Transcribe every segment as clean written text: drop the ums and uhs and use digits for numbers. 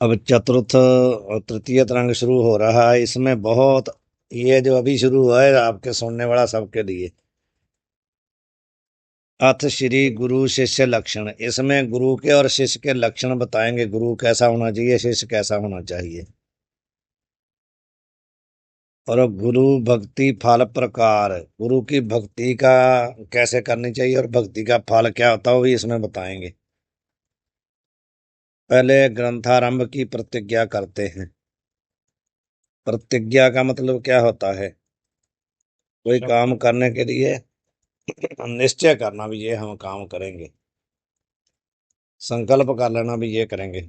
अब चतुर्थ और तृतीय तरंग शुरू हो रहा है। इसमें बहुत, ये जो अभी शुरू हुआ है आपके सुनने वाला सबके लिए। अथ श्री गुरु शिष्य लक्षण, इसमें गुरु के और शिष्य के लक्षण बताएंगे। गुरु कैसा होना चाहिए, शिष्य कैसा होना चाहिए। और गुरु भक्ति फल प्रकार, गुरु की भक्ति का कैसे करनी चाहिए और भक्ति का फल क्या होता है वो भी इसमें बताएंगे। पहले ग्रंथारंभ की प्रतिज्ञा करते हैं। प्रतिज्ञा का मतलब क्या होता है? कोई काम करने के लिए निश्चय करना भी ये हम काम करेंगे, संकल्प कर लेना भी ये करेंगे।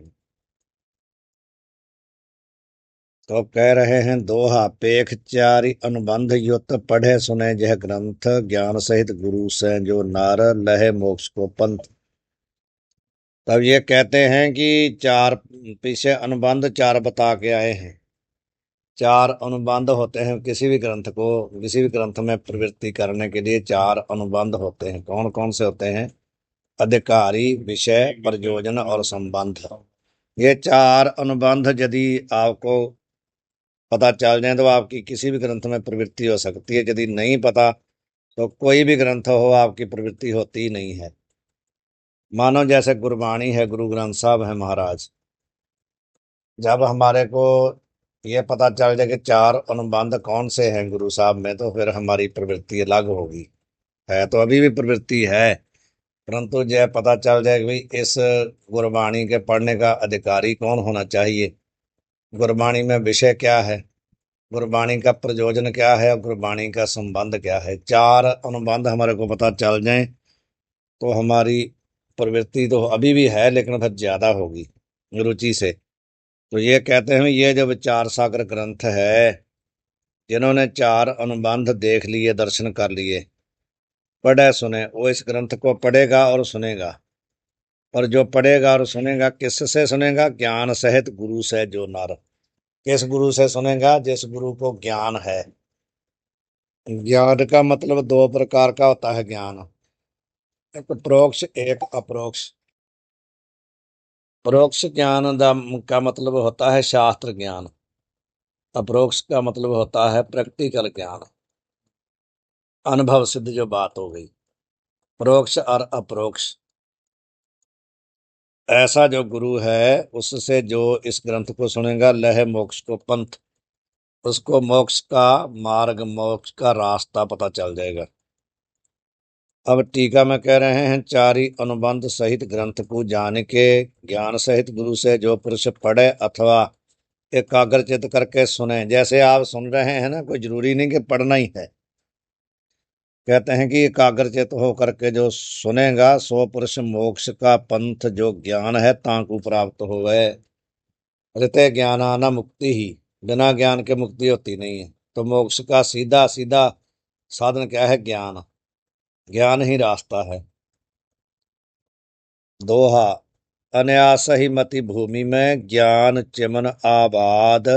तो अब कह रहे हैं दोहा, पेख चारि अनुबंध युक्त पढ़े सुने जह ग्रंथ, ज्ञान सहित गुरु से जो नार लहे मोक्ष को पंथ। तब ये कहते हैं कि चार पीछे अनुबंध चार बता के आए हैं। चार अनुबंध होते हैं किसी भी ग्रंथ को, किसी भी ग्रंथ में प्रवृत्ति करने के लिए चार अनुबंध होते हैं। कौन कौन से होते हैं? अधिकारी, विषय, प्रयोजन और संबंध। ये चार अनुबंध यदि आपको पता चल जाए तो आपकी किसी भी ग्रंथ में प्रवृत्ति हो सकती है। यदि नहीं पता तो कोई भी ग्रंथ हो आपकी प्रवृत्ति होती ही नहीं है। मानो जैसे गुरबाणी है, गुरु ग्रंथ साहब है महाराज। जब हमारे को ये पता चल जाए कि चार अनुबंध कौन से हैं गुरु साहब में, तो फिर हमारी प्रवृत्ति अलग होगी। है तो अभी भी प्रवृत्ति है, परंतु यह पता चल जाए कि भाई इस गुरबाणी के पढ़ने का अधिकारी कौन होना चाहिए, गुरबाणी में विषय क्या है, गुरबाणी का प्रयोजन क्या है और गुरबाणी का संबंध क्या है। चार अनुबंध हमारे को पता चल जाए तो हमारी प्रवृत्ति तो अभी भी है लेकिन फिर ज्यादा होगी रुचि से। तो ये कहते हैं ये जो विचार सागर ग्रंथ है, जिन्होंने चार अनुबंध देख लिए, दर्शन कर लिए, पढ़े सुने, वो इस ग्रंथ को पढ़ेगा और सुनेगा। और जो पढ़ेगा और सुनेगा किससे सुनेगा? ज्ञान सहित गुरु से जो नर। किस गुरु से सुनेगा? जिस गुरु को ज्ञान है। ज्ञान का मतलब दो प्रकार का होता है ज्ञान, एक प्रोक्ष एक अपरोक्ष। परोक्ष ज्ञान का मतलब होता है शास्त्र ज्ञान। अपरोक्ष का मतलब होता है प्रैक्टिकल ज्ञान, अनुभव सिद्ध जो बात हो गई। परोक्ष और अपरोक्ष, ऐसा जो गुरु है उससे जो इस ग्रंथ को सुनेगा लह मोक्ष को पंथ, उसको मोक्ष का मार्ग, मोक्ष का रास्ता पता चल जाएगा। अब टीका में कह रहे हैं, चारि अनुबंध सहित ग्रंथ को जान के ज्ञान सहित गुरु से जो पुरुष पढ़े अथवा एकाग्रचित करके सुने। जैसे आप सुन रहे हैं ना, कोई जरूरी नहीं कि पढ़ना ही है। कहते हैं कि एकाग्रचित होकर के जो सुनेगा सो पुरुष मोक्ष का पंथ जो ज्ञान है ताकू प्राप्त हो गए। ऋते ज्ञानाना मुक्ति ही, बिना ज्ञान के मुक्ति होती नहीं है। तो मोक्ष का सीधा सीधा साधन क्या है? ज्ञान। ज्ञान ही रास्ता है। दोहा, अनायास ही मति भूमि में ज्ञान चिमन आबाद,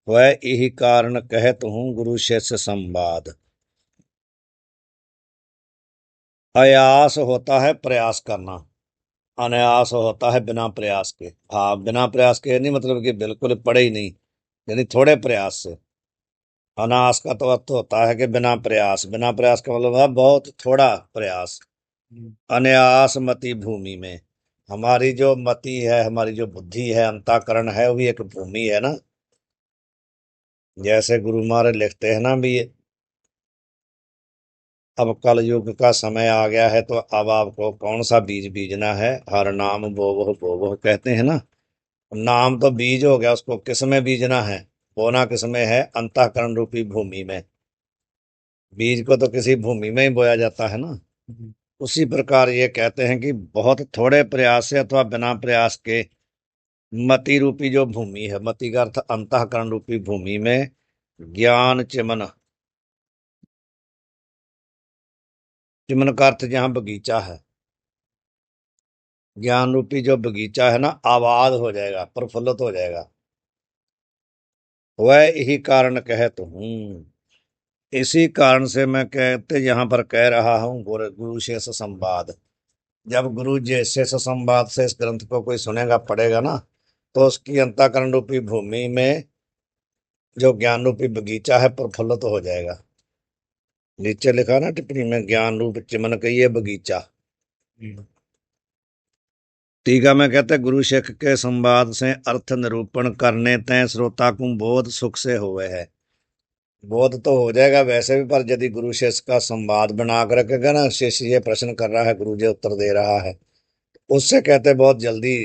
वह यही कारण कहत हूँ गुरु शिष्य संवाद। अयास होता है प्रयास करना, अनायास होता है बिना प्रयास के। हाँ, बिना प्रयास के नहीं मतलब कि बिल्कुल पढ़े ही नहीं, यानी थोड़े प्रयास से। अनायास का तो अर्थ होता है कि बिना प्रयास, बिना प्रयास का मतलब है बहुत थोड़ा प्रयास। अनायास मति भूमि में, हमारी जो मति है, हमारी जो बुद्धि है, अंतःकरण है, वो भी एक भूमि है ना। जैसे गुरु महाराज लिखते हैं ना भी, अब कल युग का समय आ गया है तो अब आपको कौन सा बीज बीजना है? हर नाम बोवह बोवह कहते हैं ना। नाम तो बीज हो गया, उसको किस में बीजना है? बोना किस में है? अंतःकरण रूपी भूमि में। बीज को तो किसी भूमि में ही बोया जाता है ना। उसी प्रकार ये कहते हैं कि बहुत थोड़े प्रयास से अथवा बिना प्रयास के मति रूपी जो भूमि है, मति का अर्थ अंतःकरण रूपी भूमि में ज्ञान चिमन, चिमन का अर्थ जहाँ बगीचा है, ज्ञान रूपी जो बगीचा है ना, आबाद हो जाएगा, प्रफुल्लित हो जाएगा। वह यही कारण कहत हूँ, इसी कारण से मैं कहते यहाँ पर कह रहा हूँ गुरु गुरु शेष संवाद। जब गुरु जी शेष संवाद से इस ग्रंथ को कोई सुनेगा, पढ़ेगा ना, तो उसकी अंतःकरण रूपी भूमि में जो ज्ञान रूपी बगीचा है प्रफुल्लित तो हो जाएगा। नीचे लिखा ना टिप्पणी में, ज्ञान रूप चिमन कहिए बगीचा। टीका में कहते गुरु सिख के संवाद से अर्थ निरूपण करने तय श्रोता को बोध सुख से होवे है। बोध तो हो जाएगा वैसे भी, पर यदि गुरु शिष्य का संवाद बना कर रखेगा ना, शिष्य ये प्रश्न कर रहा है, गुरु जी उत्तर दे रहा है, उससे कहते बहुत जल्दी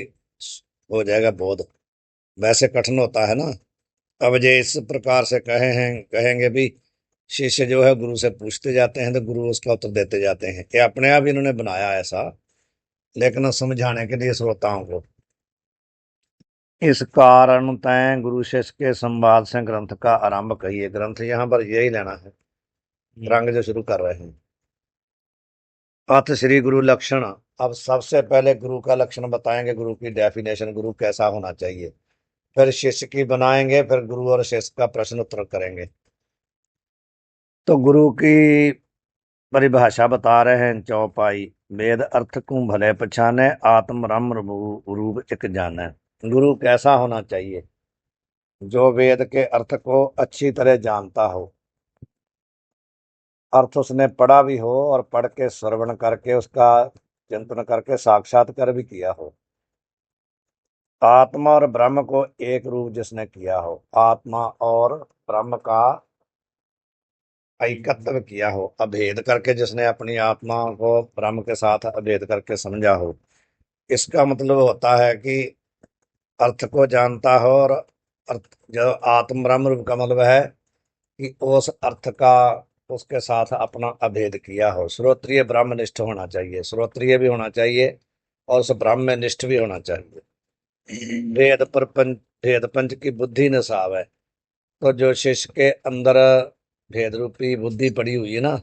हो जाएगा बोध। वैसे कठिन होता है ना। अब ये इस प्रकार से कहेंगे भी, शिष्य जो है गुरु से पूछते जाते हैं तो गुरु उसका उत्तर देते जाते हैं। ये अपने आप इन्होंने बनाया ऐसा, लेकिन समझाने के लिए श्रोताओं को। इस कारण तय गुरु शिष्य के संवाद से ग्रंथ का आरंभ कहिए। ग्रंथ यहाँ पर यही लेना है, रंग जो शुरू कर रहे हैं। अथ श्री गुरु लक्षण। अब सबसे पहले गुरु का लक्षण बताएंगे, गुरु की डेफिनेशन, गुरु कैसा होना चाहिए। फिर शिष्य की बनाएंगे, फिर गुरु और शिष्य का प्रश्न उत्तर करेंगे। तो गुरु की परिभाषा बता रहे हैं चौपाई। वेद अर्थ को भले पछाने, आत्म ब्रह्म रूप एक जाने। गुरु कैसा होना चाहिए? जो वेद के अर्थ को अच्छी तरह जानता हो, अर्थ उसने पढ़ा भी हो और पढ़ के श्रवण करके उसका चिंतन करके साक्षात्कार भी किया हो। आत्मा और ब्रह्म को एक रूप जिसने किया हो, आत्मा और ब्रह्म का एकत्व किया हो, अभेद करके जिसने अपनी आत्मा को ब्रह्म के साथ अभेद करके समझा हो। इसका मतलब होता है कि अर्थ को जानता हो, और अर्थ जो आत्म ब्रह्म रूप का मतलब है कि उस अर्थ का उसके साथ अपना अभेद किया हो। श्रोत्रिय ब्रह्मनिष्ठ होना चाहिए, श्रोत्रिय भी होना चाहिए और उस ब्रह्म निष्ठ भी होना चाहिए। भेद प्रपंच, भेद पंच की बुद्धि न साव है। तो जो शिष्य के अंदर भेद रूपी बुद्धि पड़ी हुई है ना,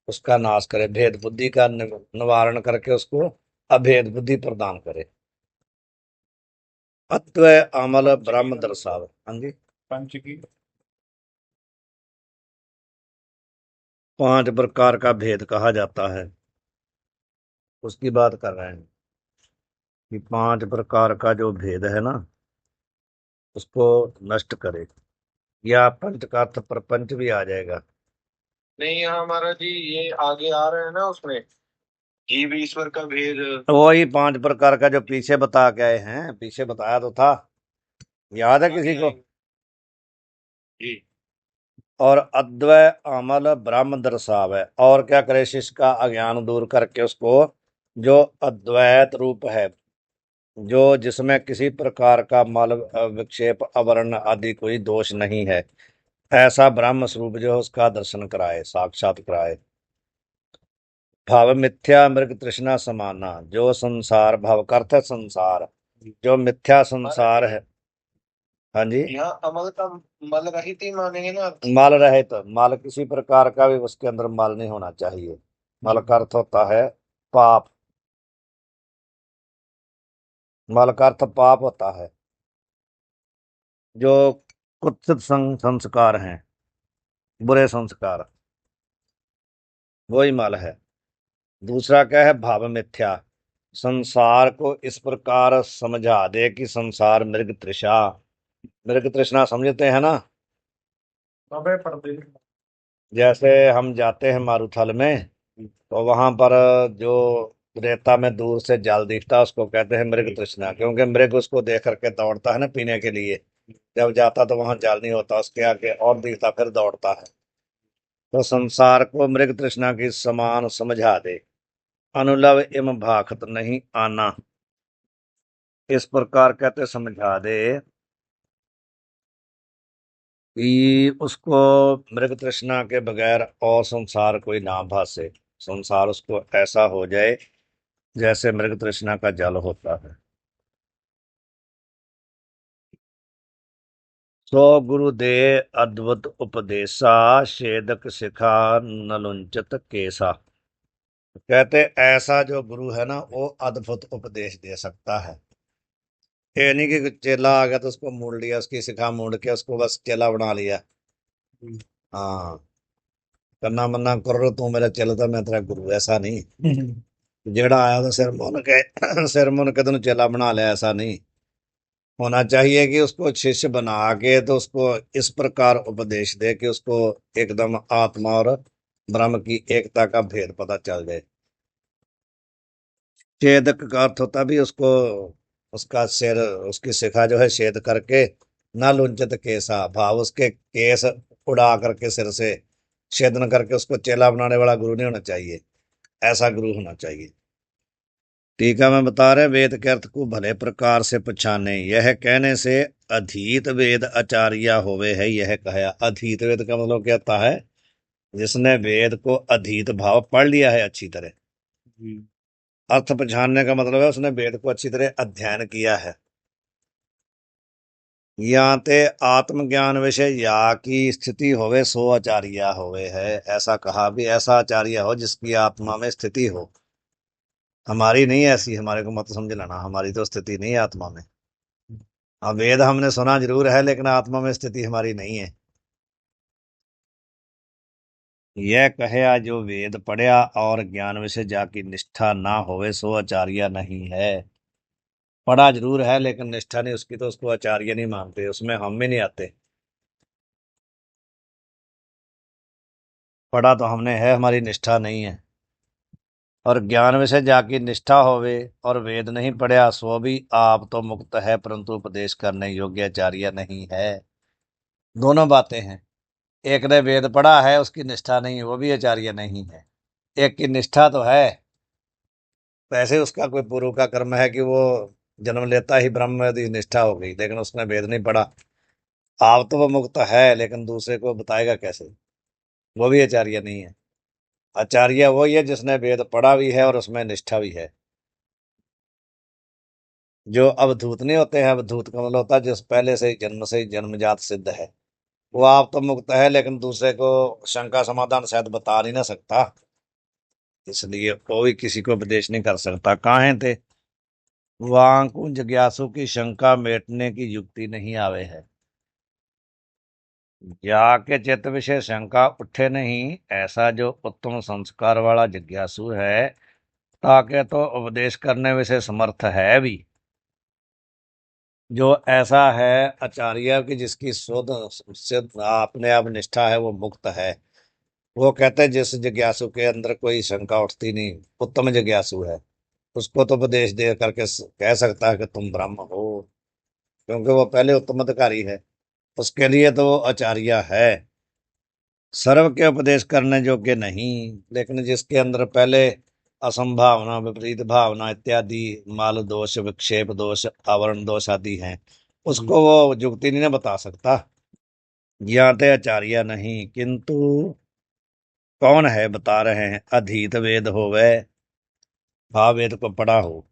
उसका नाश करे, भेद बुद्धि का निवारण करके उसको अभेद बुद्धि प्रदान करे। अत्वय अमल ब्रह्म दर्शाव। हाँ जी। पंच की 5 प्रकार का भेद कहा जाता है, उसकी बात कर रहे हैं कि 5 प्रकार का जो भेद है ना, उसको नष्ट करे। या पंच का अर्थ प्रपंच भी आ जाएगा। नहीं, यहाँ महाराज जी ये आगे आ रहे हैं ना, उसमें जीव ईश्वर का भेद। वही 5 प्रकार का जो पीछे बता के आए हैं, पीछे बताया तो था, याद है किसी को? जी। और अद्वय अमल ब्रह्म दर्शावे। और क्या करे? शिष्य का अज्ञान दूर करके उसको जो अद्वैत रूप है, जो जिसमें किसी प्रकार का मल विक्षेप आवरण आदि कोई दोष नहीं है, ऐसा ब्रह्म स्वरूप जो उसका दर्शन कराए, साक्षात कराए। भाव मिथ्या मृग तृष्णा समाना। जो संसार, भाव का अर्थ है संसार, जो मिथ्या संसार है। हाँ जी। यहाँ अमल का मल रहित ही मानेंगे ना। मल रहित, मल किसी प्रकार का भी उसके अंदर मल नहीं होना चाहिए। मल का अर्थ होता है पाप, मल का अर्थ पाप होता है। जो कुत्सित संस्कार हैं, बुरे संस्कार, वही मल है। दूसरा क्या है? भाव मिथ्या। संसार को इस प्रकार समझा दे कि संसार मृग तृषा, मृग तृष्णा समझते हैं ना। अबे पर्दे। जैसे हम जाते हैं मारूथल में, तो वहां पर जो रेता में दूर से जल दिखता है उसको कहते हैं मृग तृष्णा, क्योंकि मृग उसको देख करके दौड़ता है ना पीने के लिए। जब जाता तो वहां जल नहीं होता, उसके आगे और दिखता, फिर दौड़ता है। तो संसार को मृग तृष्णा की समान समझा दे, अनुलव एवं भाखत नहीं आना, इस प्रकार कहते समझा दे कि उसको मृग तृष्णा के बगैर और संसार कोई ना भासे। संसार उसको ऐसा हो जाए जैसे मृग तृष्णा का जल होता है। सो गुरु दे अद्भुत उपदेशा, छेदक शिखा नलुंचत केसा। कहते ऐसा जो गुरु है ना, वो अद्भुत उपदेश दे सकता है। ये नहीं कि चेला आ गया तो उसको मोड़ लिया, उसकी शिखा मोड़ के उसको बस चेला बना लिया। हाँ, करना मन्ना करो तू मेरा चेला था, मैं तेरा गुरु, ऐसा नहीं। जेड़ा आया तो सिर मुन के सिर मुन के तेन चेला बना लिया, ऐसा नहीं। होना चाहिए कि उसको शिष्य बना के तो उसको इस प्रकार उपदेश दे कि उसको एकदम आत्मा और ब्रह्म की एकता का भेद पता चल जाए। छेदक का अर्थ होता भी उसको, उसका सिर, उसकी शिखा जो है छेद करके, न लुंचत केसा, भाव उसके केस उड़ा करके सिर से छेदन करके उसको चेला बनाने वाला गुरु नहीं होना चाहिए, ऐसा गुरु होना चाहिए। टीका में बता रहे, वेद के अर्थ को भले प्रकार से पहचाने, यह कहने से अधीत वेद आचार्य होवे है, यह कहा। अधीत वेद का मतलब क्या होता है? जिसने वेद को अधीत भाव पढ़ लिया है अच्छी तरह। अर्थ पहचानने का मतलब है उसने वेद को अच्छी तरह अध्ययन किया है। यहाँ ते आत्मज्ञान विषय या की स्थिति होवे सो आचार्य होवे है, ऐसा कहा भी, ऐसा आचार्य हो जिसकी आत्मा में स्थिति हो। हमारी नहीं ऐसी, हमारे को मत समझ लेना, हमारी तो स्थिति नहीं है आत्मा में। हाँ, वेद हमने सुना जरूर है लेकिन आत्मा में स्थिति हमारी नहीं है। यह कहया जो वेद पढ़या और ज्ञान विषय जाकी निष्ठा ना होवे सो आचार्य नहीं है। पढ़ा जरूर है लेकिन निष्ठा नहीं उसकी, तो उसको आचार्य नहीं मानते, उसमें हम भी नहीं आते। पढ़ा तो हमने है, हमारी निष्ठा नहीं है। और ज्ञान विषय जाकी निष्ठा होवे और वेद नहीं पढ़या सो भी आप तो मुक्त है, परंतु उपदेश करने योग्य आचार्य नहीं है। दोनों बातें हैं। एक ने वेद पढ़ा है, उसकी निष्ठा नहीं है, वो भी आचार्य नहीं है। एक की निष्ठा तो है, वैसे उसका कोई पूर्व का कर्म है कि वो जन्म लेता ही ब्रह्म में निष्ठा हो गई, लेकिन उसने वेद नहीं पढ़ा। आप तो वो मुक्त है लेकिन दूसरे को बताएगा कैसे? वो भी आचार्य नहीं है। आचार्य वही है जिसने वेद पढ़ा भी है और उसमें निष्ठा भी है। जो अवधूत नहीं होते हैं, अवधूत का मतलब होता है जिस पहले से ही जन्म से ही जन्मजात सिद्ध है, वो आप तो मुक्त है लेकिन दूसरे को शंका समाधान शायद बता नहीं ना सकता, इसलिए कोई किसी को उपदेश नहीं कर सकता। कहाँ थे वांकू जिज्ञासु की शंका मेटने की युक्ति नहीं आवे है, जाके चित्त विषय शंका उठे नहीं, ऐसा जो उत्तम संस्कार वाला जिज्ञासु है ताके तो उपदेश करने विषय समर्थ है भी। जो ऐसा है आचार्य की जिसकी शुद्ध सिद्ध अपने आप निष्ठा है, वो मुक्त है। वो कहते हैं जिस जिज्ञासु के अंदर कोई शंका उठती नहीं, उत्तम जिज्ञासु है, उसको तो उपदेश दे करके कह सकता है कि तुम ब्रह्म हो, क्योंकि वो पहले उत्तम अधिकारी है, उसके लिए तो वो आचार्य है। सर्व के उपदेश करने योग्य नहीं, लेकिन जिसके अंदर पहले असंभावना, विपरीत भावना इत्यादि माल दोष, विक्षेप दोष, आवरण दोष आदि हैं, उसको वो जुक्ति नहीं ना बता सकता। ज्ञाते आचार्य नहीं, किंतु कौन है बता रहे हैं? अधीत वेद होवे, भाव वेद को पढ़ा हो,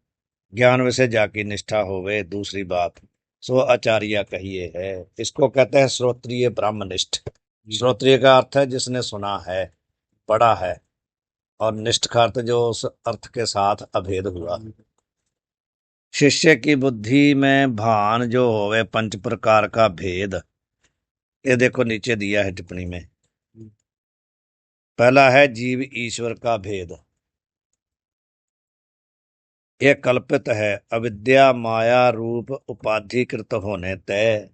ज्ञान विषय जाकी निष्ठा होवे, दूसरी बात सो आचार्य कहिए है। इसको कहते हैं श्रोत्रिय ब्राह्मनिष्ठ। श्रोत्रिय का अर्थ है जिसने सुना है, पढ़ा है, और निष्ठ का अर्थ जो उस अर्थ के साथ अभेद हुआ। शिष्य की बुद्धि में भान जो होवे पंच प्रकार का भेद, ये देखो नीचे दिया है टिप्पणी में। पहला है जीव ईश्वर का भेद, ये कल्पित है, अविद्या माया रूप उपाधिकृत होने तय।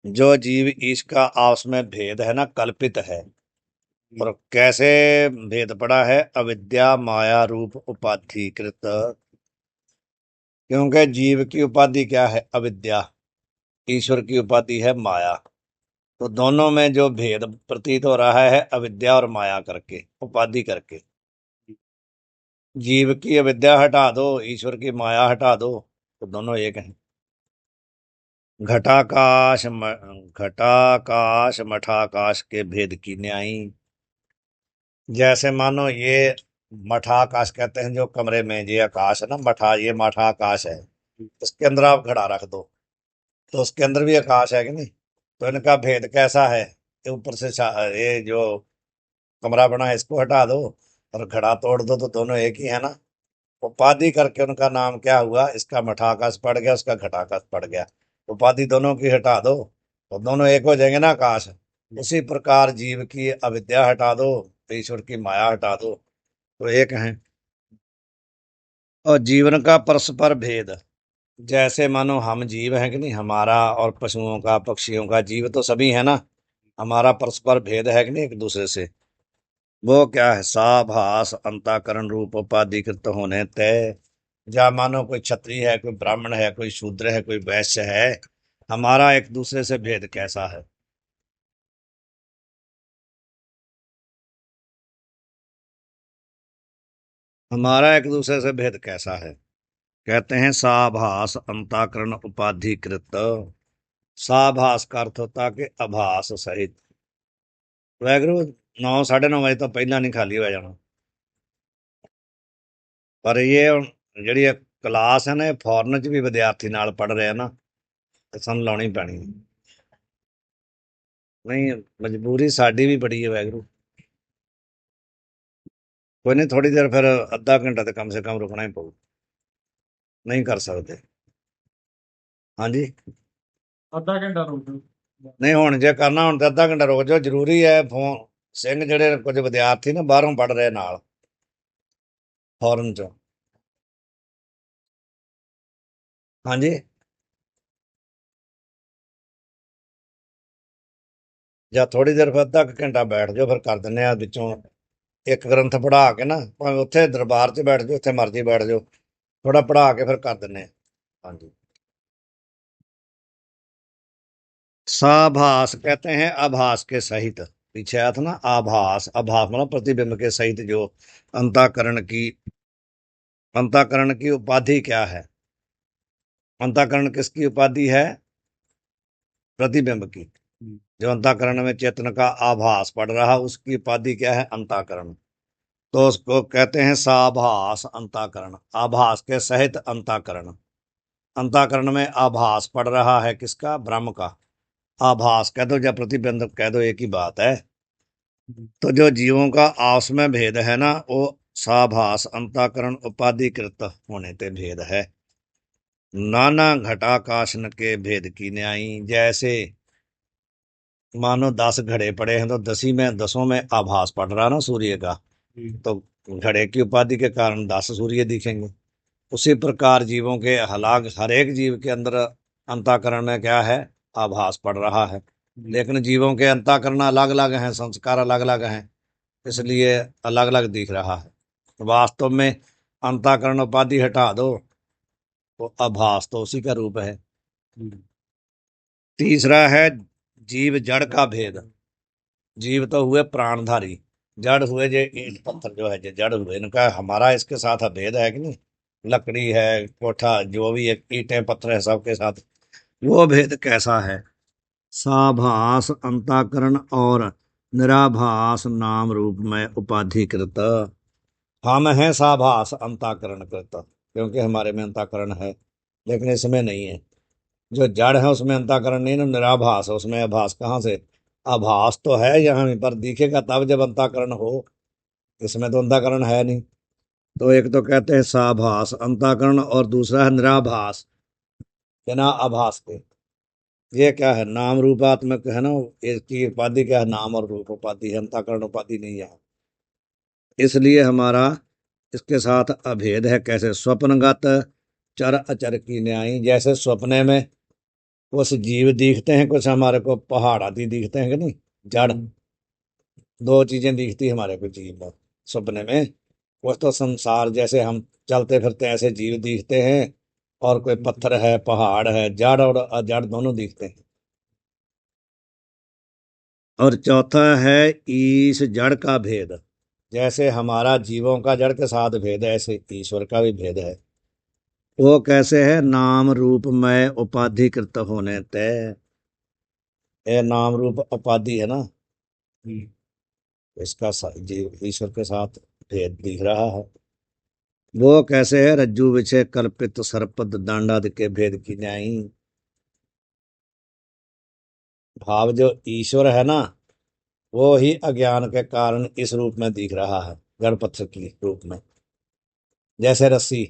जो जीव ईश का आपस में भेद है ना, कल्पित है। और कैसे भेद पड़ा है? अविद्या माया रूप उपाधिकृत, क्योंकि जीव की उपाधि क्या है? अविद्या। ईश्वर की उपाधि है माया। तो दोनों में जो भेद प्रतीत हो रहा है अविद्या और माया करके, उपाधि करके। जीव की अविद्या हटा दो, ईश्वर की माया हटा दो, तो दोनों एक हैं। घटाकाश मठाकाश के भेद की न्यायी। जैसे मानो ये मठाकाश कहते हैं जो कमरे में ये आकाश है ना, मठा, ये मठाकाश है, इसके अंदर आप घड़ा रख दो तो उसके अंदर भी आकाश है कि नहीं? तो इनका भेद कैसा है? ये ऊपर से ये जो कमरा बना है इसको हटा दो और घड़ा तोड़ दो तो दोनों एक ही है ना। उपाधि करके उनका नाम क्या हुआ? इसका मठाकाश पड़ गया, उसका घटाकाश पड़ गया। उपाधि दोनों की हटा दो तो दोनों एक हो जाएंगे ना, आकाश। उसी प्रकार जीव की अविद्या हटा दो, ईश्वर की माया हटा दो, तो एक है। और जीवन का परस्पर भेद, जैसे मानो हम जीव हैं कि नहीं, हमारा और पशुओं का, पक्षियों का, जीव तो सभी है ना, हमारा परस्पर भेद है कि नहीं एक दूसरे से। वो क्या है, साभास अंताकरण रूप उपाधिकृत होने तय। या मानो कोई क्षत्रिय है, कोई ब्राह्मण है, कोई शूद्र है, कोई वैश्य है, हमारा एक दूसरे से भेद कैसा है। हमारा एक दूसरे से भेद कैसा है। कहते हैं साभास अंताकरण उपाधिकृत। साभास का अर्थ होता है कि आभास सहित। वैगरू 9 साढ़े 9 बजे तो पहला नहीं खाली हो जाना। पर ये ਜਿਹੜੀ ਕਲਾਸ ਹੈ ਨਾ, ਇਹ ਫੋਰਨ ਚ ਵੀ ਵਿਦਿਆਰਥੀ ਨਾਲ ਪੜ ਰਹੇ ਆ ਨਾ, ਤੇ ਸਾਨੂੰ ਲਾਉਣੀ ਪੈਣੀ ਹੈ। ਨਹੀਂ, ਮਜਬੂਰੀ ਸਾਡੀ ਵੀ ਬੜੀ ਹੈ ਵੈਗਰੂ। ਕੋਈ ਨਹੀਂ, ਥੋੜੀ ਦੇਰ ਫਿਰ ਅੱਧਾ ਘੰਟਾ ਤੇ ਕਮ ਸੇ ਕਮ ਰੁਕਣਾ ਹੀ ਪਊ। ਨਹੀਂ ਕਰ ਸਕਦੇ। ਹਾਂਜੀ। ਅੱਧਾ ਘੰਟਾ ਰੁਕ ਜਾਓ। ਨਹੀਂ, ਹੁਣ ਜੇ ਕਰਨਾ ਹੁਣ ਤੇ ਅੱਧਾ ਘੰਟਾ ਰੁਕ ਜਾਓ, ਜ਼ਰੂਰੀ ਹੈ। ਫੋਨ ਸਿੰਘ ਜਿਹੜੇ ਕੁਝ ਵਿਦਿਆਰਥੀ ਨਾ ਬਾਹਰੋਂ ਪੜ ਰਹੇ ਨਾਲ, ਫੋਰਨ ਚੋਂ। ਹਾਂਜੀ। ਜਾਂ ਥੋੜੀ ਦੇਰ ਫਿਰ ਅੱਧਾ ਕੁ ਘੰਟਾ ਬੈਠ ਜਾਓ, ਫਿਰ ਕਰ ਦਿੰਨੇ ਆ ਵਿੱਚੋਂ ਇੱਕ ਗ੍ਰੰਥ ਪੜ੍ਹਾ ਕੇ ਨਾ, ਭਾਵੇਂ ਉੱਥੇ ਦਰਬਾਰ 'ਚ ਬੈਠ ਜਾਓ, ਉੱਥੇ ਮਰਜ਼ੀ ਬੈਠ ਜਾਓ, ਥੋੜਾ पढ़ा के फिर कर दिने। हाँ जी। साभास कहते हैं आभास के सहित। पीछे आया था ना आभास, आभास मतलब प्रतिबिंब के सहित जो अंताकरण की उपाधि क्या है। अंताकरण किसकी उपाधि है, प्रतिबिंब की। जो अंताकरण में चेतन का आभास पड़ रहा, उसकी उपाधि क्या है, अंताकरण। तो उसको कहते हैं साभास अंताकरण, आभास के सहित अंताकरण। अंताकरण में आभास पड़ रहा है किसका, ब्रह्म का। आभास कह दो या प्रतिबिंब कह दो, एक ही बात है। तो जो जीवों का आपस में भेद है ना, वो साभास अंताकरण उपाधिकृत होने ते भेद है। नाना घटाकाशन के भेद की न्यायी। जैसे मानो 10 घड़े पड़े हैं, तो 10 में आभास पड़ रहा ना सूर्य का, तो घड़े की उपाधि के कारण 10 सूर्य दिखेंगे। उसी प्रकार जीवों के हर एक जीव के अंदर अंताकरण में क्या है, आभास पड़ रहा है। लेकिन जीवों के अंताकरण अलग अलग हैं, संस्कार अलग अलग हैं, इसलिए अलग अलग दिख रहा है। वास्तव में अंताकरण उपाधि हटा दो तो आभास तो उसी का रूप है। तीसरा है जीव जड़ का भेद। जीव तो हुए प्राणधारी, जड़ हुए जो ईंट पत्थर जो है, जो जड़ हुए, इनका हमारा इसके साथ अभेद है कि नहीं। लकड़ी है, कोठा, जो भी एक ईंटें पत्थर है, सबके साथ वो भेद कैसा है। साभास अंताकरण और निराभास नाम रूप में उपाधिकृत। हम हैं साभास अंताकरण कृत, क्योंकि हमारे में अंताकरण है, लेकिन इसमें नहीं है। जो जड़ है उसमें अंताकरण नहीं ना, निराभास है, उसमें आभास कहाँ से। आभास तो है यहाँ पर, दिखेगा तब जब अंताकरण हो, इसमें तो अंताकरण है नहीं। तो एक तो कहते हैं साभास अंताकरण, और दूसरा है निराभास, बिना आभास के। ये क्या है, नाम रूपात्मक है ना, इसकी उपाधि क्या है, नाम और रूप उपाधि है, अंताकरण उपाधि नहीं है। इसलिए हमारा इसके साथ अभेद है। कैसे, स्वप्नगत चर अचर की न्यायी। जैसे सपने में कुछ जीव दिखते हैं, कुछ हमारे को पहाड़ आदि दिखते हैं कि नहीं, जड़। दो चीजें दिखती है हमारे को जीव में सपने में। कुछ तो संसार जैसे हम चलते फिरते ऐसे जीव दिखते हैं, और कोई पत्थर है, पहाड़ है, जड़ और अजड़ दोनों दिखते हैं। और चौथा है ईश जड़ का भेद। जैसे हमारा जीवों का जड़ के साथ भेद है, ऐसे ईश्वर का भी भेद है। वो कैसे है, नाम रूप में उपाधिकृत होने तय। ये नाम रूप उपाधि है ना, इसका जीव ईश्वर के साथ भेद दिख रहा है। वो कैसे है, रज्जु विषय कल्पित सर्पद दांडादि के भेद की न्यायी। भाव जो ईश्वर है ना, वो ही अज्ञान के कारण इस रूप में दिख रहा है, जड़ पत्थर के रूप में। जैसे रस्सी,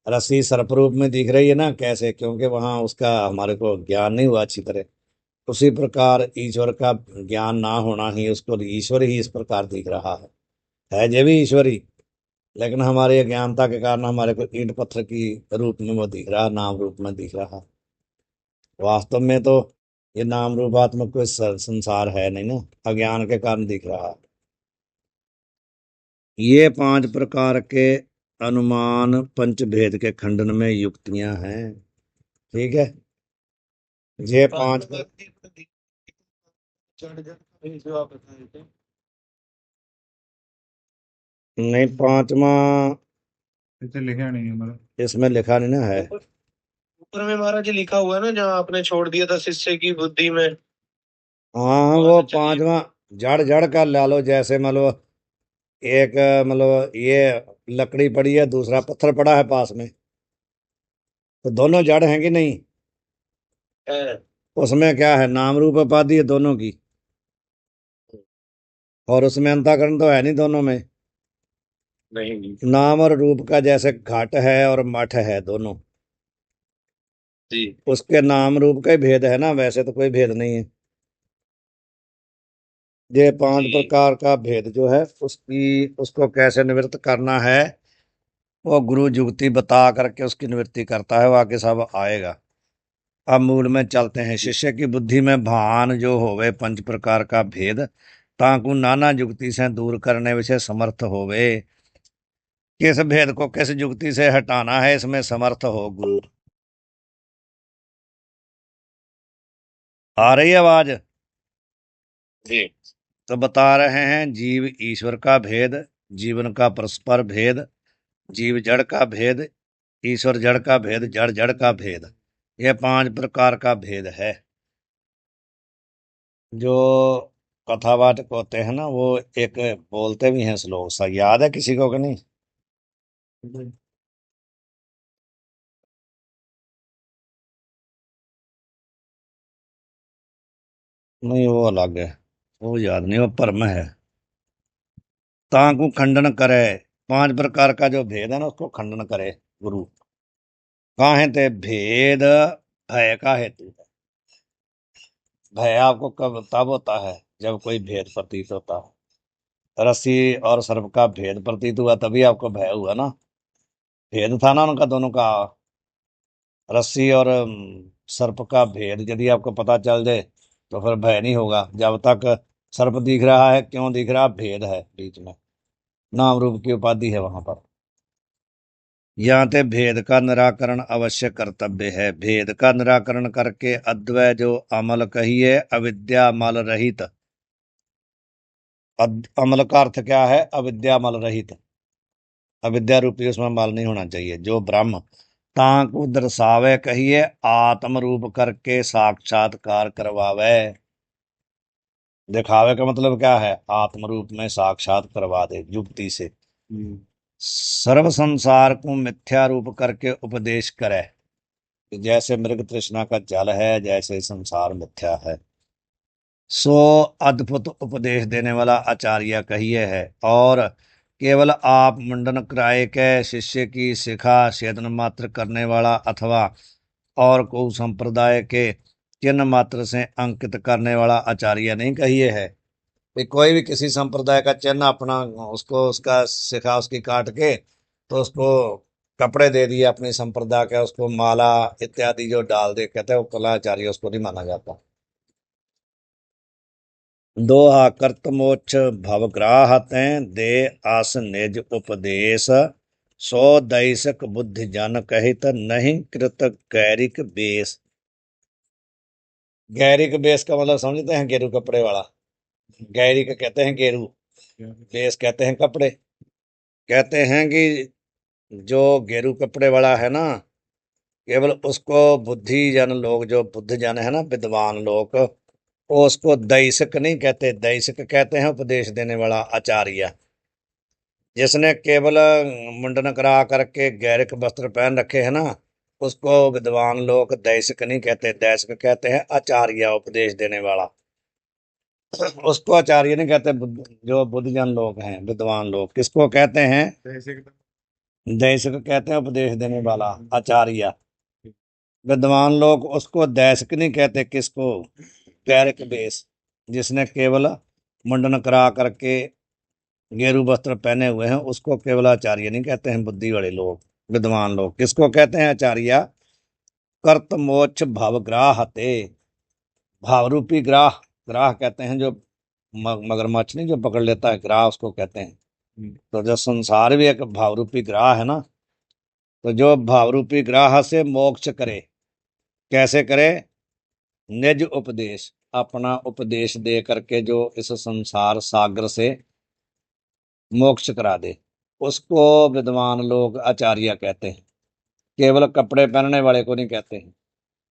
रस्सी सर्प रूप में दिख रही है ना, कैसे, क्योंकि वहां उसका हमारे को ज्ञान नहीं हुआ अच्छी तरह। उसी प्रकार ईश्वर का ज्ञान ना होना ही उसको ईश्वर ही इस प्रकार दिख रहा है। ये भी ईश्वरी, लेकिन हमारी अज्ञानता के कारण हमारे को ईंट पत्थर की रूप में वो दिख रहा, नाम रूप में दिख रहा। वास्तव में तो ये नाम रूपात्मक कोई संसार है नहीं ना, अज्ञान के कारण दिख रहा। ये 5 प्रकार के अनुमान पंचभेद के खंडन में युक्तियां हैं। ठीक है, ये 5 जो आप बताए थे। नहीं, 5वां इसे लिखा नहीं है मतलब। इसमें लिखा नहीं ना है। ऊपर में महाराज जी लिखा हुआ है ना, जहाँ आपने छोड़ दिया था शिष्य की बुद्धि में। हाँ, वो 5वां जड़ जड़ का ला लो, जैसे मतलब एक मतलब ये लकड़ी पड़ी है, दूसरा पत्थर पड़ा है पास में, तो दोनों जड़ हैं कि नहीं? है। उसमें क्या है, नाम रूप उपाधि है दोनों की, और उसमें अंतःकरण तो है नहीं दोनों में। नहीं नाम और रूप का जैसे घट है और मठ है दोनों, जी। उसके नाम रूप का ही भेद है ना, वैसे तो कोई भेद नहीं है। ये 5 जी प्रकार का भेद जो है उसको कैसे निवृत्त करना है, वो गुरु जुगती बता करके उसकी निवृत्ति करता है, वो आगे सब आएगा। अब मूल में चलते हैं। शिष्य की बुद्धि में भान जो होवे 5 प्रकार का भेद, ताकू नाना जुगती से दूर करने विषय समर्थ होवे। किस भेद को किस जुगती से हटाना है, इसमें समर्थ हो गुरु। आ रही है आवाज? जी तो बता रहे हैं जीव ईश्वर का भेद, जीवन का परस्पर भेद, जीव जड़ का भेद, ईश्वर जड़ का भेद, जड़ जड़ का भेद। यह 5 प्रकार का भेद है। जो कथावाचक होते हैं ना, वो एक बोलते भी हैं श्लोक सा, याद है किसी को कि नहीं? नहीं, वो अलग है, वो याद नहीं, वो परम है। ताकू खंडन करे, 5 प्रकार का जो भेद है ना, उसको खंडन करे गुरु। काहे ते भेद भय का हेतु है। भय आपको कब तब होता है जब कोई भेद प्रतीत होता है। रस्सी और सर्प का भेद प्रतीत हुआ तभी आपको भय हुआ ना, भेद था ना उनका दोनों का। रस्सी और सर्प का भेद यदि आपको पता चल जाए तो फिर भय नहीं होगा। जब तक सर्प दिख रहा है, क्यों दिख रहा? भेद है बीच में, नाम रूप की उपाधि है वहां पर। यहाँ ते भेद का निराकरण अवश्य कर्तव्य है। भेद का निराकरण करके अद्वय जो अमल कहिए अविद्या मल रहित। अमल का अर्थ क्या है? अविद्या मल रहित, अविद्या रूपी उसमें मल नहीं होना चाहिए। जो ब्रह्म ताकू दर्शावे कहिए आत्म रूप करके साक्षात्कार करवावे। दिखावे का मतलब क्या है? आत्म रूप में साक्षात करवा दे युक्ति से। सर्व संसार को मिथ्या रूप करके उपदेश करे। जैसे मृग तृष्णा का जल है, जैसे संसार मिथ्या है, सो अद्भुत उपदेश देने वाला आचार्य कहिए है। और केवल आप मुंडन कराए के शिष्य की शिखा छेदन मात्र करने वाला, अथवा और को संप्रदाय के चिन्ह मात्र से अंकित करने वाला आचार्य नहीं कहिए है। कोई भी किसी संप्रदाय का चिन्ह अपना, उसको उसका शिखा उसकी काट के तो उसको कपड़े दे दिए अपने संप्रदाय के, उसको माला इत्यादि जो डाल दे, कहते हैं वो कलाचार्य, उसको नहीं माना जाता। दोहा कर्त मोक्ष भवग्राह तैं दे आस निज उपदेश। सो दैसक बुद्धि जन कहित नहीं कृत गैरिक बेस। गैरिक बेस का मतलब समझते हैं? गेरू कपड़े वाला। गैरिक कहते हैं गेरू, बेस कहते हैं कपड़े। कहते हैं कि जो गेरू कपड़े वाला है ना, केवल उसको बुद्धि जन लोग, जो बुद्ध जन है ना, विद्वान लोग, वो उसको दैसक नहीं कहते। दैसक कहते हैं उपदेश देने वाला आचार्य। जिसने केवल मुंडन करा करके गैरिक वस्त्र पहन रखे हैं ना, उसको विद्वान लोग दैसक नहीं कहते। दैसक कहते हैं आचार्य, उपदेश देने वाला। उसको आचार्य नहीं कहते। जो बुद्धजन लोग हैं, विद्वान लोग, किसको कहते हैं? दैसक कहते हैं, उपदेश देने वाला आचार्य। विद्वान लोग उसको दैसक नहीं कहते। किसको? गैरिक बेस, जिसने केवल मुंडन करा करके गेरू वस्त्र पहने हुए हैं, उसको केवल आचार्य नहीं कहते हैं, बुद्धि वाले लोग, विद्वान लोग। किसको कहते हैं आचार्य? कर्त मोक्ष भवग्राहते, भाव रूपी ग्राह। ग्राह कहते हैं जो मगरमच्छ नहीं जो पकड़ लेता है, ग्राह उसको कहते हैं। तो जो संसार भी एक भाव रूपी ग्राह है ना, तो जो भाव रूपी ग्राह से मोक्ष करे, कैसे करे? निज उपदेश, अपना उपदेश दे करके जो इस संसार सागर से मोक्ष करा दे, उसको विद्वान लोग आचार्य कहते हैं। केवल कपड़े पहनने वाले को नहीं कहते हैं,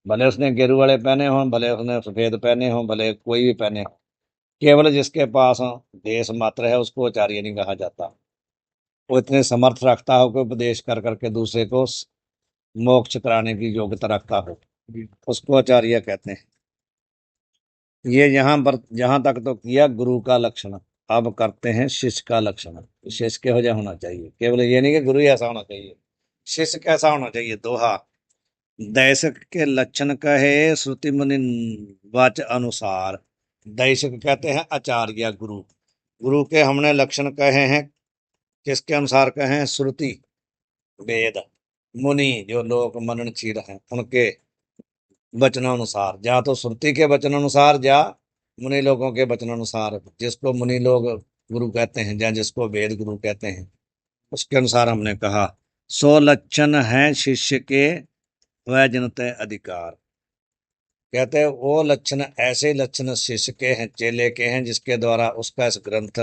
भले उसने गेरू वाले पहने हों, भले उसने सफेद पहने हों, भले कोई भी पहने हो, केवल जिसके पास देश मात्र है उसको आचार्य नहीं कहा जाता। वो इतने समर्थ रखता हो कि उपदेश कर करके दूसरे को मोक्ष कराने की योग्यता रखता हो, उसको आचार्य कहते हैं। ये यहाँ पर जहां तक तो किया गुरु का लक्षण, अब करते हैं शिष्य का लक्षण। शिष्य के हो जा होना चाहिए, केवल ये नहीं कि गुरु ही ऐसा होना चाहिए, शिष्य कैसा होना चाहिए। दोहा, दैशक के लक्षण कहे श्रुति मुनि वाच अनुसार। दैशक कहते हैं आचार्य गुरु, गुरु के हमने लक्षण कहे हैं, किसके अनुसार कहे हैं? श्रुति वेद, मुनि जो लोग मननशील हैं उनके वचनानुसार, जा तो श्रुति के वचनानुसार, जा मुनि लोगों के वचनानुसार। जिसको मुनि लोग गुरु कहते हैं या जिसको वेद गुरु कहते हैं, उसके अनुसार हमने कहा। सो लक्षण है शिष्य के वह जनते अधिकार। कहते हैं वो लक्षण, ऐसे लक्षण शिष्य के हैं, चेले के हैं, जिसके द्वारा उसका इस ग्रंथ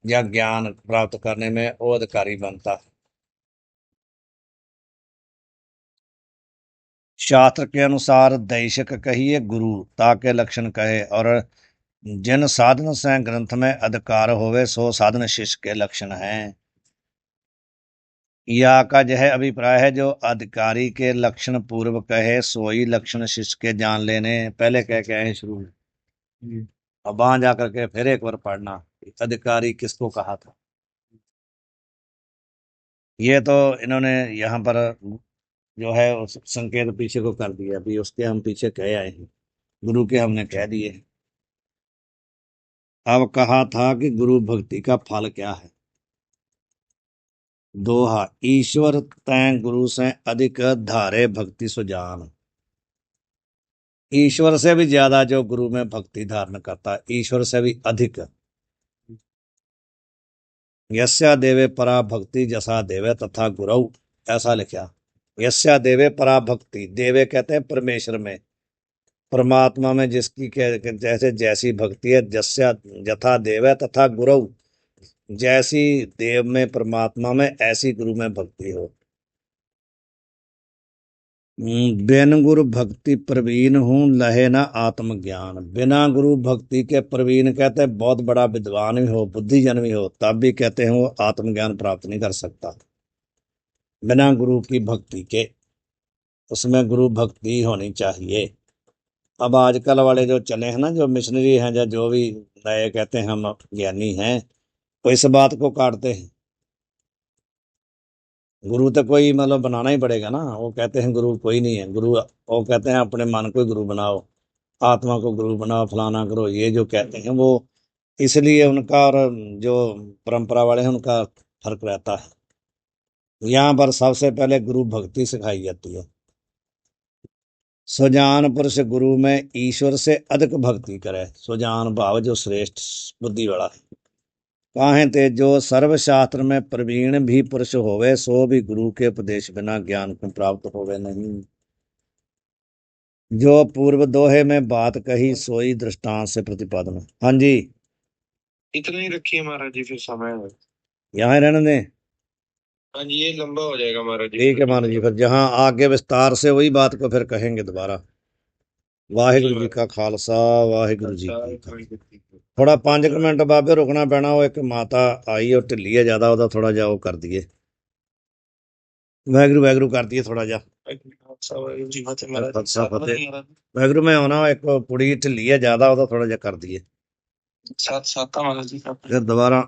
या ज्ञान प्राप्त करने में वो अधिकारी बनता है। शास्त्र के अनुसार दैशक कहिए गुरु, ताके लक्षण कहे। और जिन साधन से ग्रंथ में अधिकार होवे, सो साधन शिष्य के लक्षण हैं। या का यह अभिप्राय है, जो अधिकारी के लक्षण पूर्व कहे, सोई लक्षण शिष्य के जान लेने। पहले कह के आए शुरू में, अब वहां जाकर के फिर एक बार पढ़ना अधिकारी किसको कहा था। ये तो इन्होंने यहाँ पर जो है उस संकेत पीछे को कर दिया, अभी उसके हम पीछे कह आए हैं, गुरु के हमने कह दिए। अब कहा था कि गुरु भक्ति का फल क्या है। दोहा, ईश्वर तैं गुरु से अधिक धारे भक्ति सुजान। ईश्वर से भी ज्यादा जो गुरु में भक्ति धारण करता है, ईश्वर से भी अधिक। यस्या देवे परा भक्ति जसा देवे तथा गुरु, ऐसा लिखा। यस्या देवे परा भक्ति, देवे कहते हैं परमेश्वर में, परमात्मा में जिसकी जैसे जैसी भक्ति है, जस्या यथा देव तथा गुरु, जैसी देव में परमात्मा में ऐसी गुरु में भक्ति हो। बिन गुरु भक्ति प्रवीण हूं, लहे ना आत्मज्ञान। बिना गुरु भक्ति के, प्रवीण कहते हैं बहुत बड़ा विद्वान भी हो, बुद्धिजन भी हो, तब भी कहते हैं वो आत्मज्ञान प्राप्त नहीं कर सकता बिना गुरु की भक्ति के। उसमें गुरु भक्ति होनी चाहिए। अब आजकल वाले जो चले हैं ना, जो मिशनरी हैं या जो भी नए कहते हैं हम ज्ञानी हैं, वो इस बात को काटते हैं। गुरु तो कोई मतलब बनाना ही पड़ेगा ना, वो कहते हैं गुरु कोई नहीं है। गुरु वो कहते हैं अपने मन को गुरु बनाओ, आत्मा को गुरु बनाओ, फलाना करो, ये जो कहते हैं वो इसलिए उनका और जो परंपरा वाले हैं उनका फर्क रहता है। यहाँ पर सबसे पहले गुरु भक्ति सिखाई जाती है। सुजान पुरुष गुरु में ईश्वर से अधिक भक्ति करे। सुजान भाव जो श्रेष्ठ बुद्धि वाला है। काहे ते जो सर्वशास्त्र में प्रवीण भी पुरुष होवे, सो भी गुरु के उपदेश बिना ज्ञान को प्राप्त होवे नहीं। जो पूर्व दोहे में बात कही, सोई दृष्टांत से प्रतिपादन। हाँ जी, इतना ही रखिए महाराज जी, फिर समय है। यहाँ रहने दें। हाँ जी, ये लंबा हो जाएगा महाराज जी। ठीक है महाराज जी, फिर जहाँ आगे विस्तार से वही बात को फिर कहेंगे दोबारा। वाहिगुरु जी का खालसा, वाहिगुरु जी की फतेह। थोड़ा 5 मिनट बाबे रुकना पैना, वो एक माता आई और ढिली है ज्यादा, ਉਹਦਾ थोड़ा जा वो कर दिए, वाहिगुरु वाहिगुरु कर दिए थोड़ा जा। वाहिगुरु में होना, एक कुड़ी ढिली है ज्यादा, ਉਹਦਾ थोड़ा जा कर दिए। साथ साथ महाराज जी फिर दोबारा